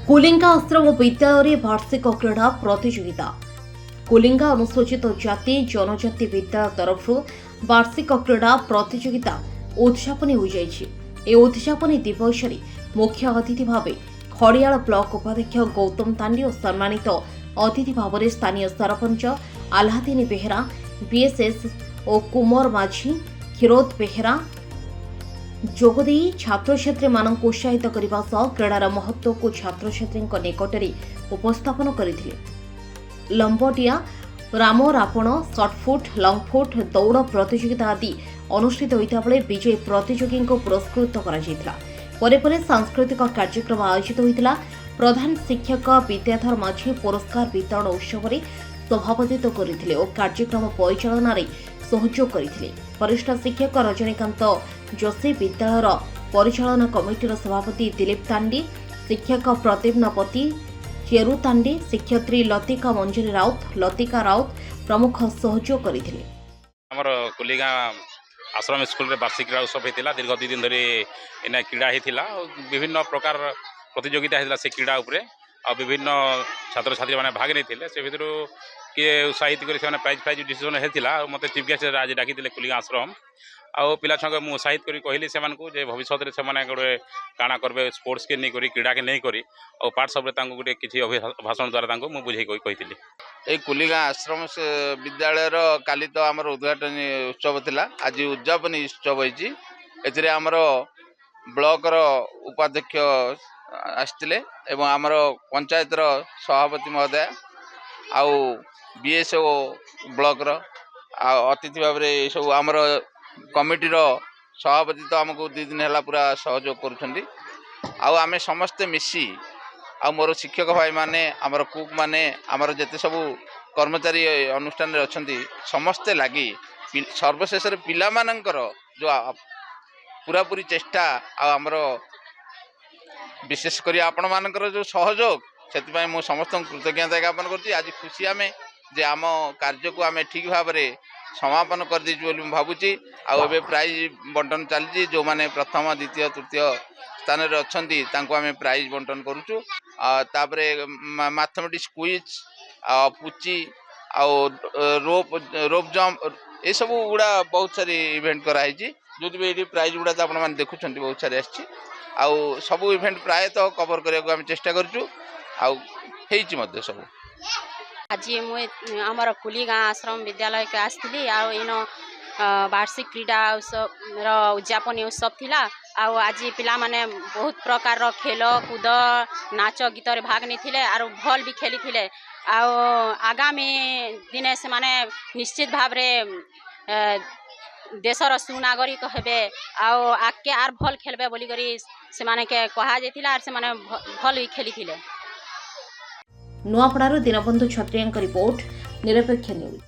कुलिंगा आश्रम विद्यालय वार्षिक क्रीड़ा प्रतियोगिता कुलिंगा अनुसूचित जाति जनजाति विद्यालय तरफ वार्षिक क्रीड़ा प्रतियोगिता उद्यापन हो उद्यापन दिवस मुख्य अतिथि भाव खड़ियाल ब्लॉक उपाध्यक्ष गौतम तांडी और सम्मानित अतिथि भाव में स्थानीय सरपंच आल्हादिनी बेहेरा बीएसएस और कुमार माझी खिरोद बेहेरा जोगदे छात्र छात्री मानक उत्साहित करने सह क्रीडार महत्व को छात्र छात्री निकट में उपस्थापन करथिले। लंबडिया राम रावण शॉर्टफुट लंगफुट दौड़ प्रतियोगिता आदि अनुष्ठित होता बेले विजयी प्रतियोगी को पुरस्कृत कर सांस्कृतिक कार्यक्रम आयोजित होता। प्रधान शिक्षक विद्याधर माझी पुरस्कार वितरण उत्सव में सभापतित्व करथिले और कार्यक्रम परिचालन सहयोग करथिले। वरिष्ठ शिक्षक रजनीकांत जोशी विद्यालयर परिचालन कमिटीर सभापति दिलीप तांडी शिक्षक प्रदीप नपति चेरु तांडी शिक्षयित्री लतिका मंजरी लतिका राउत प्रमुख सहयोग करथिले। हमर कुलिगा आश्रम स्कूल रे वार्षिक क्रीड़ा उत्सव होता। दीर्घ 2 दिन धरी इन क्रीड़ा होता। विभिन्न प्रकार प्रतियोगिता होता से क्रीड़ा उपरे और विभिन्न छात्र छात्री मैंने भाग नहीं से भितर किए उत्साहित कर प्राइज फाइज डिसीजन होता। मत चीफ गेस्ट आज डाकी कुलिगा आश्रम आउ पिला छुआ मुझे उत्साहित कर कहली से भविष्य में से गोटे काଣା करबे स्पोर्ट्स के नहीं करी क्रीड़ा के नहीं करी और पार्ट सब गोटे किसी भाषण द्वारा मुझे बुझे कही। ये कुलिगा आश्रम विद्यालय काली तो आमर उद्घाटन उत्सव थिला। आज उद्यापन उत्सव होती। एमर ब्लॉक उपाध्यक्ष आसते आमर पंचायत सभापति महोदय आउ बीएसओ ब्लॉक अतिथि भाव में सब आमर कमिटीर सभापति तो आमको 2 दिन है पूरा सहयोग करुँच। आम समस्ते मिसी आ मोर शिक्षक भाई माने आमर कुक माने आमर जिते सब कर्मचारी अनुष्ठान अच्छा समस्ते लगी सर्वशेष पिला मानकर जो पूरा पूरी चेष्टा आमर विशेष कर आपण मानकर जो सहयोग से मु समस्त कृतज्ञता ज्ञापन कर। आज खुशी आम जे आम कार्य को आम ठीक भाव में समापन कर दीजिए बोली भावुची। आबे प्राइज बंटन चलती जो माने प्रथम द्वितीय तृतीय स्थान रे अछंती तांको आमे प्राइज बंटन करूचु। तापरे मैथमेटिक्स क्विज पुची रोप जंप ये सब गुड़ा बहुत सारी इवेंट कराई जो ये प्राइज गुड़ा तो आपने देखुं बहुत सारी आसी सब इवेंट प्रायतः कवर करने को चेष्टा करूँ सब। आज मुझे आमर कुलिगा आश्रम विद्यालय के आसती इन वार्षिक क्रीड़ा उत्सव उद्यापन उत्सव थिला। आज पिला माने बहुत प्रकार खेल कूद नाच गीत रे भाग नहीं और भल भी खेली थे। आगामी दिने से माने निश्चित भाव रे देशर सुनागरिक हेबे आगे आर भल खेलबे बोली करी से माने के कहा जाइथिला और से माने भल भी खेली थिले। नुआपड़ार दीनबंधु छत्रियांक रिपोर्ट निरपेक्ष न्यूज।